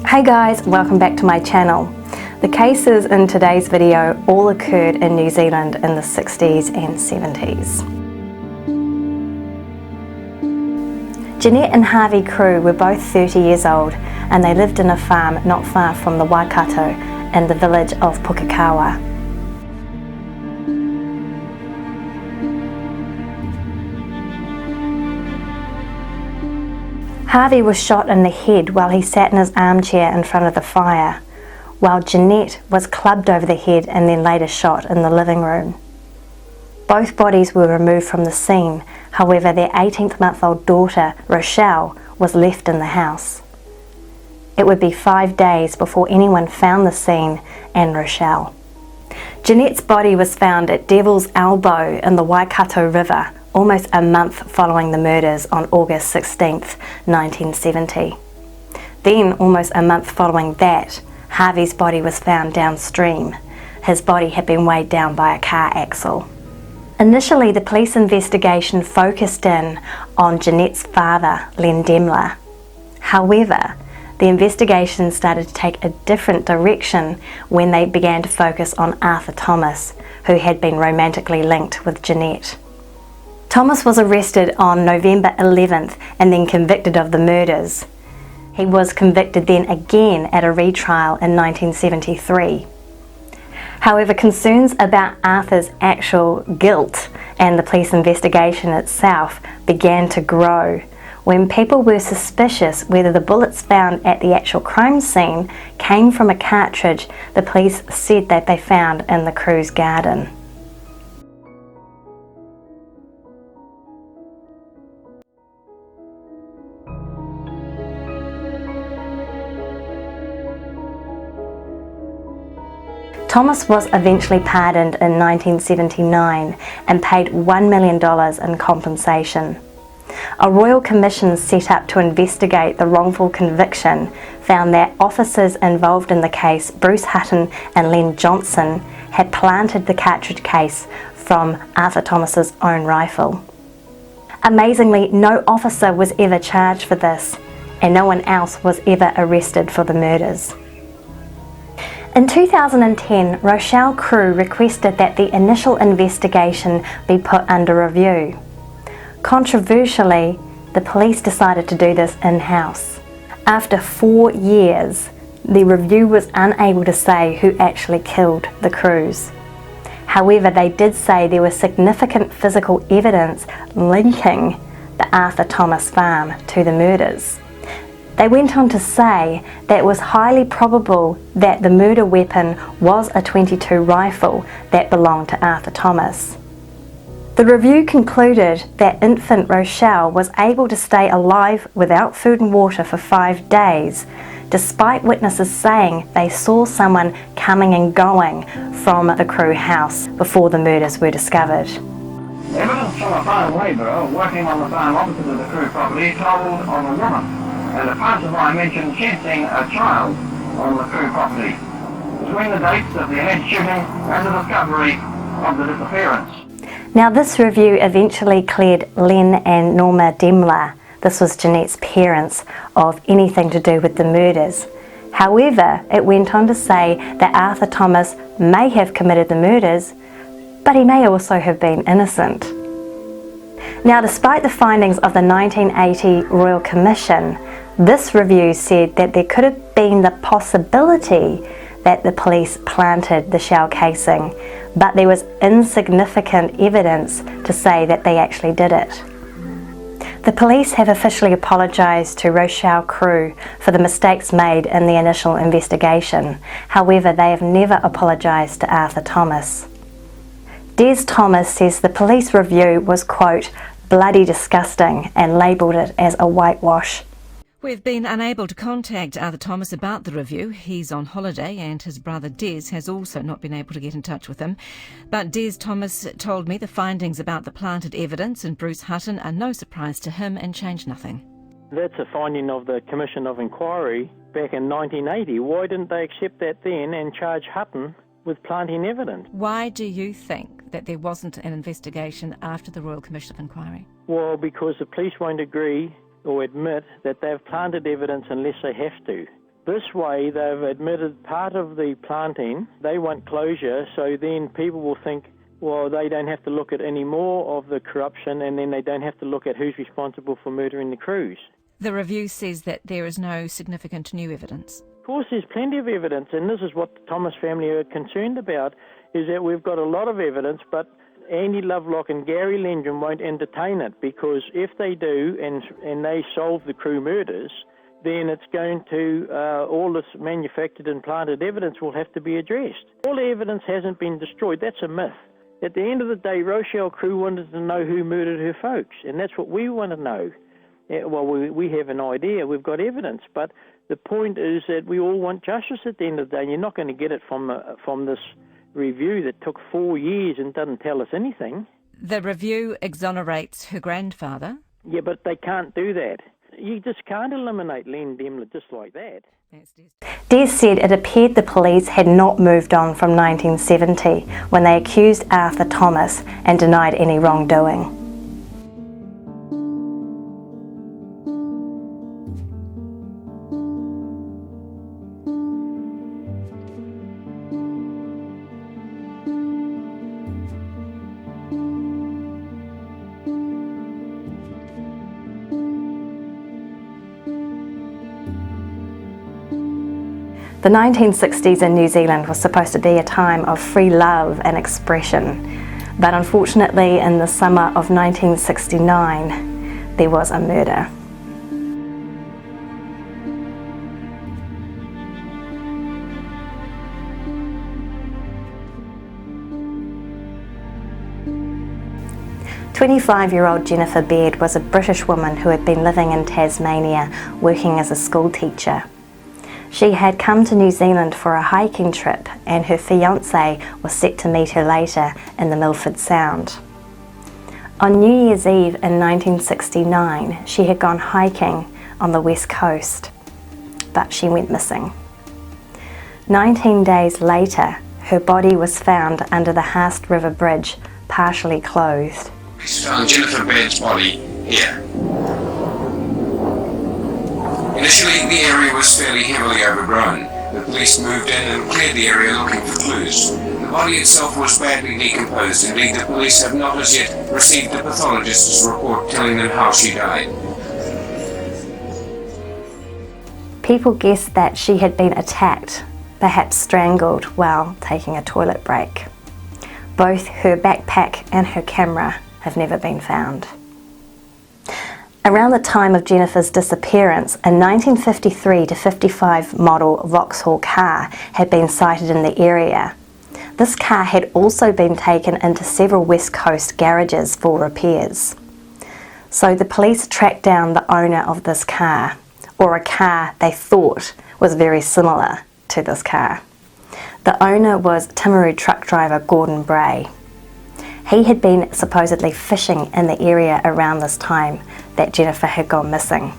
Hey guys, welcome back to my channel. The cases in today's video all occurred in New Zealand in the 60s and 70s. Jeanette and Harvey Crewe were both 30 years old and they lived in a farm not far from the Waikato in the village of Pukekohe. Harvey was shot in the head while he sat in his armchair in front of the fire, while Jeanette was clubbed over the head and then later shot in the living room. Both bodies were removed from the scene, however their 18-month-old daughter, Rochelle, was left in the house. It would be 5 days before anyone found the scene and Rochelle. Jeanette's body was found at Devil's Elbow in the Waikato River, almost a month following the murders on August 16th, 1970. Then, almost a month following that, Harvey's body was found downstream. His body had been weighed down by a car axle. Initially, the police investigation focused in on Jeanette's father, Len Demler. However, the investigation started to take a different direction when they began to focus on Arthur Thomas, who had been romantically linked with Jeanette. Thomas was arrested on November 11th and then convicted of the murders. He was convicted then again at a retrial in 1973. However, concerns about Arthur's actual guilt and the police investigation itself began to grow when people were suspicious whether the bullets found at the actual crime scene came from a cartridge the police said that they found in the Crewe's garden. Thomas was eventually pardoned in 1979 and paid $1 million in compensation. A royal commission set up to investigate the wrongful conviction found that officers involved in the case, Bruce Hutton and Len Johnson, had planted the cartridge case from Arthur Thomas's own rifle. Amazingly, no officer was ever charged for this, and no one else was ever arrested for the murders. In 2010, Rochelle Crewe requested that the initial investigation be put under review. Controversially, the police decided to do this in-house. After 4 years, the review was unable to say who actually killed the Crews. However, they did say there was significant physical evidence linking the Arthur Thomas farm to the murders. They went on to say that it was highly probable that the murder weapon was a .22 rifle that belonged to Arthur Thomas. The review concluded that infant Rochelle was able to stay alive without food and water for 5 days, despite witnesses saying they saw someone coming and going from the Crewe house before the murders were discovered. Evidence from a farm labourer working on the farm opposite of the Crewe property told of a woman and a passerby mentioned sensing a child on the Crewe property between the dates of the alleged shooting and the discovery of the disappearance. Now, this review eventually cleared Len and Norma Demler, this was Jeanette's parents, of anything to do with the murders. However, it went on to say that Arthur Thomas may have committed the murders, but he may also have been innocent. Now, despite the findings of the 1980 Royal Commission, this review said that there could have been the possibility that the police planted the shell casing, but there was insignificant evidence to say that they actually did it. The police have officially apologised to Rochelle Crewe for the mistakes made in the initial investigation. However, they have never apologised to Arthur Thomas. Des Thomas says the police review was, quote, bloody disgusting, and labelled it as a whitewash. We've been unable to contact Arthur Thomas about the review. He's on holiday and his brother Des has also not been able to get in touch with him. But Des Thomas told me the findings about the planted evidence and Bruce Hutton are no surprise to him and change nothing. That's a finding of the Commission of Inquiry back in 1980. Why didn't they accept that then and charge Hutton with planting evidence? Why do you think that there wasn't an investigation after the Royal Commission of Inquiry? Well, because the police won't agree or admit that they've planted evidence unless they have to. This way, they've admitted part of the planting. They want closure, so then people will think, well, they don't have to look at any more of the corruption, and then they don't have to look at who's responsible for murdering the Crews. The review says that there is no significant new evidence. Of course, there's plenty of evidence, and this is what the Thomas family are concerned about, is that we've got a lot of evidence, but Andy Lovelock and Gary Lendrum won't entertain it, because if they do, and they solve the Crewe murders, then it's going to, all this manufactured and planted evidence will have to be addressed. All the evidence hasn't been destroyed. That's a myth. At the end of the day, Rochelle Crewe wanted to know who murdered her folks, and that's what we want to know. Well, we have an idea, we've got evidence, but the point is that we all want justice at the end of the day, and you're not going to get it from this review that took 4 years and doesn't tell us anything. The review exonerates her grandfather. Yeah, but they can't do that. You just can't eliminate Len Demler just like that. Des said it appeared the police had not moved on from 1970 when they accused Arthur Thomas and denied any wrongdoing. The 1960s in New Zealand was supposed to be a time of free love and expression, but unfortunately in the summer of 1969 there was a murder. "25-year-old Jennifer Baird was a British woman who had been living in Tasmania working as a school teacher. She had come to New Zealand for a hiking trip, and her fiancé was set to meet her later in the Milford Sound. On New Year's Eve in 1969, she had gone hiking on the west coast, but she went missing. 19 days later, her body was found under the Haast River bridge, partially clothed. We found Jennifer Baird's body here. Initially, the area was fairly heavily overgrown. The police moved in and cleared the area looking for clues. The body itself was badly decomposed. Indeed, the police have not as yet received the pathologist's report telling them how she died. People guessed that she had been attacked, perhaps strangled while taking a toilet break. Both her backpack and her camera have never been found. Around the time of Jennifer's disappearance, a 1953-55 model Vauxhall car had been sighted in the area. This car had also been taken into several West Coast garages for repairs. So the police tracked down the owner of this car, or a car they thought was very similar to this car. The owner was Timaru truck driver Gordon Bray. He had been supposedly fishing in the area around this time that Jennifer had gone missing.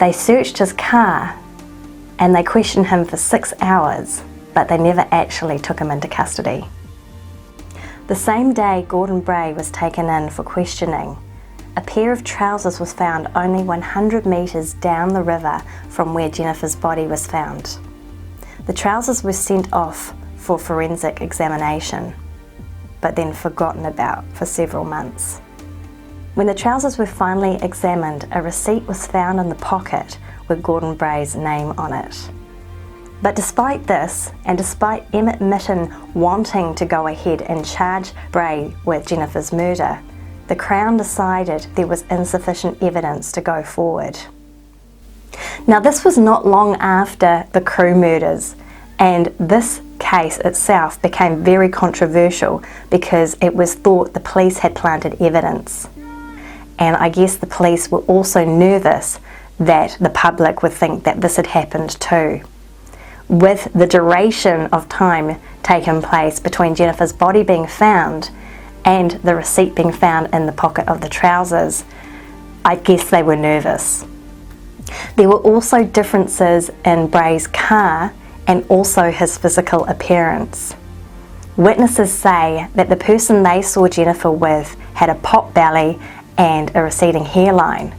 They searched his car and they questioned him for 6 hours, but they never actually took him into custody. The same day Gordon Bray was taken in for questioning, a pair of trousers was found only 100 metres down the river from where Jennifer's body was found. The trousers were sent off for forensic examination, but then forgotten about for several months. When the trousers were finally examined, a receipt was found in the pocket with Gordon Bray's name on it. But despite this, and despite Emmett Mitten wanting to go ahead and charge Bray with Jennifer's murder, the Crown decided there was insufficient evidence to go forward. Now, this was not long after the Crewe murders, and this case itself became very controversial because it was thought the police had planted evidence. And I guess the police were also nervous that the public would think that this had happened too. With the duration of time taking place between Jennifer's body being found and the receipt being found in the pocket of the trousers, I guess they were nervous. There were also differences in Bray's car and also his physical appearance. Witnesses say that the person they saw Jennifer with had a pot belly and a receding hairline,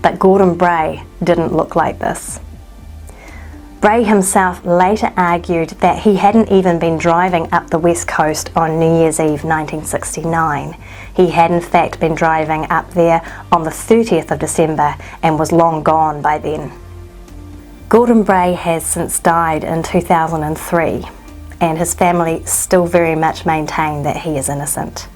but Gordon Bray didn't look like this. Bray himself later argued that he hadn't even been driving up the west coast on New Year's Eve 1969. He had in fact been driving up there on the 30th of December and was long gone by then. Gordon Bray has since died in 2003, and his family still very much maintain that he is innocent.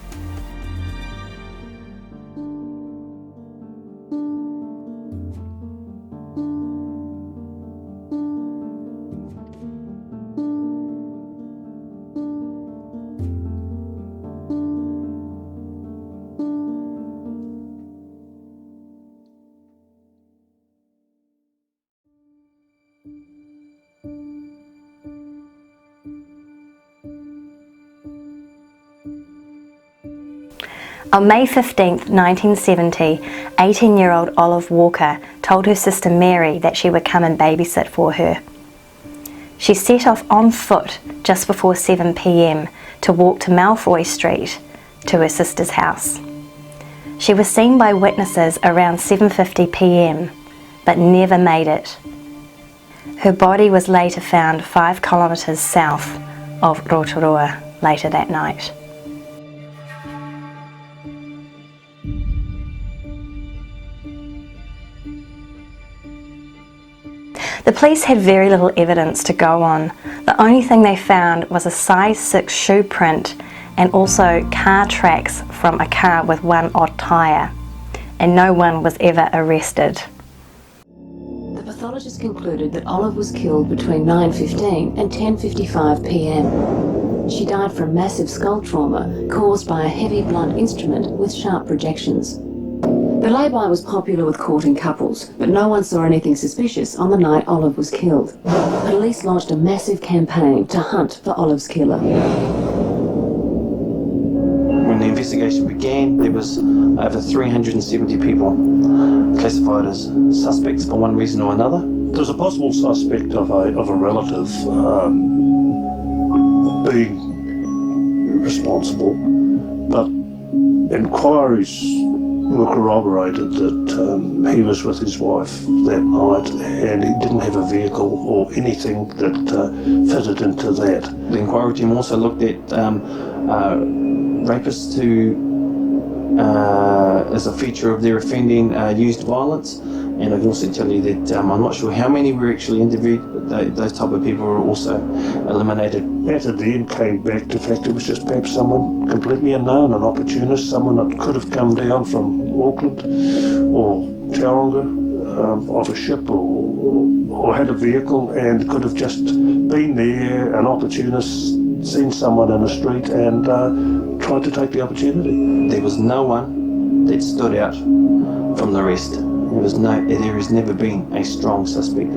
On May 15, 1970, 18-year-old Olive Walker told her sister Mary that she would come and babysit for her. She set off on foot just before 7 p.m. to walk to Malfoy Street to her sister's house. She was seen by witnesses around 7:50 p.m, but never made it. Her body was later found 5 kilometres south of Rotorua later that night. The police had very little evidence to go on. The only thing they found was a size 6 shoe print and also car tracks from a car with one odd tyre, and no one was ever arrested. The pathologist concluded that Olive was killed between 9:15 and 10:55 p.m. She died from massive skull trauma caused by a heavy blunt instrument with sharp projections. The lay-by was popular with courting couples, but no one saw anything suspicious on the night Olive was killed. Police launched a massive campaign to hunt for Olive's killer. When the investigation began, there was over 370 people classified as suspects for one reason or another. There's a possible suspect of a relative being responsible, but inquiries were corroborated that he was with his wife that night and he didn't have a vehicle or anything that fitted into that. The inquiry team also looked at rapists who, as a feature of their offending, used violence. And I can also tell you that I'm not sure how many were actually interviewed, but those type of people were also eliminated. At the end came back to the fact it was just perhaps someone completely unknown, an opportunist, someone that could have come down from Auckland or Tauranga off a ship or had a vehicle and could have just been there, an opportunist, seen someone in the street and tried to take the opportunity. There was no one that stood out from the rest. There has never been a strong suspect.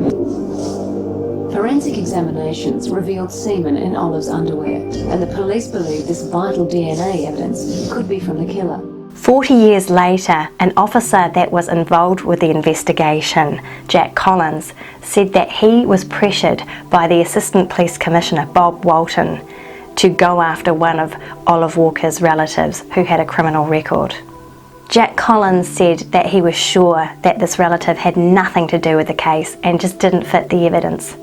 Forensic examinations revealed semen in Olive's underwear, and the police believe this vital DNA evidence could be from the killer. 40 years later, an officer that was involved with the investigation, Jack Collins, said that he was pressured by the Assistant Police Commissioner, Bob Walton, to go after one of Olive Walker's relatives who had a criminal record. Jack Collins said that he was sure that this relative had nothing to do with the case and just didn't fit the evidence.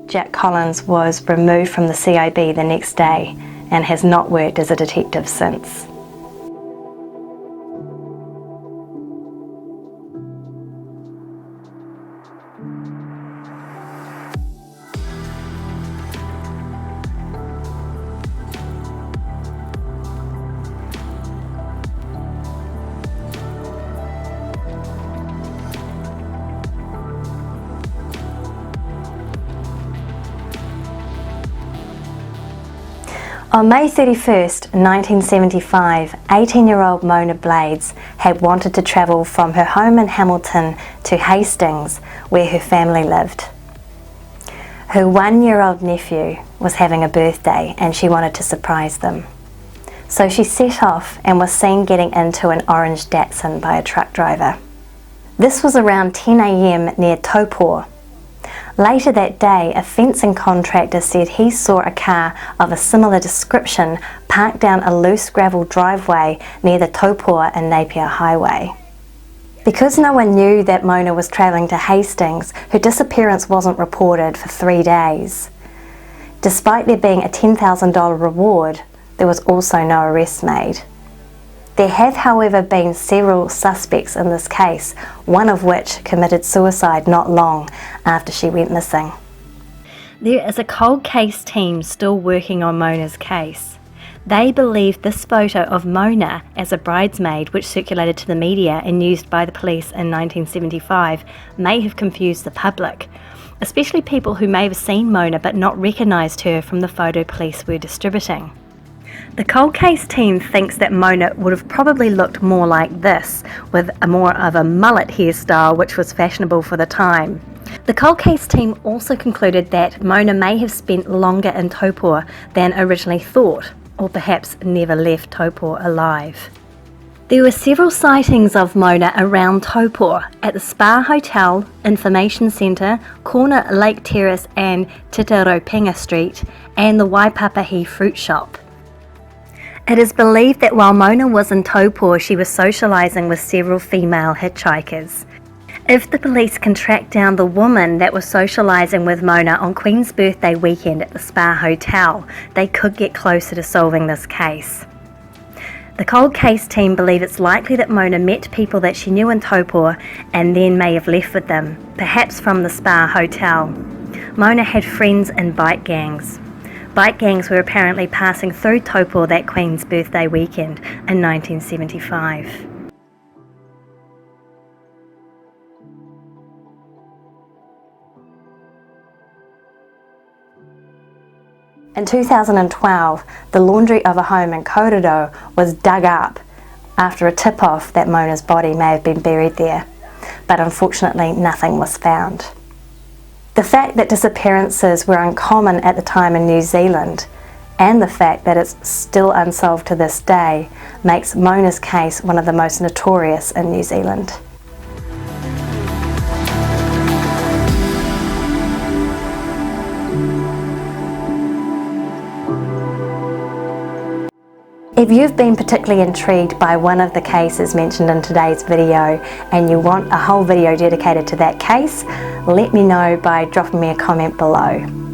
Jack Collins was removed from the CIB the next day and has not worked as a detective since. On May 31st, 1975, 18-year-old Mona Blades had wanted to travel from her home in Hamilton to Hastings, where her family lived. Her 1-year-old nephew was having a birthday and she wanted to surprise them. So she set off and was seen getting into an orange Datsun by a truck driver. This was around 10 a.m. near Taupō. Later that day, a fencing contractor said he saw a car of a similar description parked down a loose gravel driveway near the Taupō and Napier Highway. Because no one knew that Mona was travelling to Hastings, her disappearance wasn't reported for 3 days. Despite there being a $10,000 reward, there was also no arrest made. There have, however, been several suspects in this case, one of which committed suicide not long after she went missing. There is a cold case team still working on Mona's case. They believe this photo of Mona as a bridesmaid, which circulated to the media and used by the police in 1975, may have confused the public, especially people who may have seen Mona but not recognised her from the photo police were distributing. The cold case team thinks that Mona would have probably looked more like this, with more of a mullet hairstyle which was fashionable for the time. The cold case team also concluded that Mona may have spent longer in Taupō than originally thought, or perhaps never left Taupō alive. There were several sightings of Mona around Taupō, at the Spa Hotel, Information Centre, Corner Lake Terrace and Titiropenga Street, and the Waipapahi fruit shop. It is believed that while Mona was in Taupō, she was socialising with several female hitchhikers. If the police can track down the woman that was socialising with Mona on Queen's birthday weekend at the Spa Hotel, they could get closer to solving this case. The cold case team believe it's likely that Mona met people that she knew in Taupō and then may have left with them, perhaps from the Spa Hotel. Mona had friends in bike gangs. Bike gangs were apparently passing through Taupō that Queen's birthday weekend in 1975. In 2012, the laundry of a home in Kororo was dug up after a tip-off that Mona's body may have been buried there, but unfortunately nothing was found. The fact that disappearances were uncommon at the time in New Zealand, and the fact that it's still unsolved to this day, makes Mona's case one of the most notorious in New Zealand. If you've been particularly intrigued by one of the cases mentioned in today's video and you want a whole video dedicated to that case, let me know by dropping me a comment below.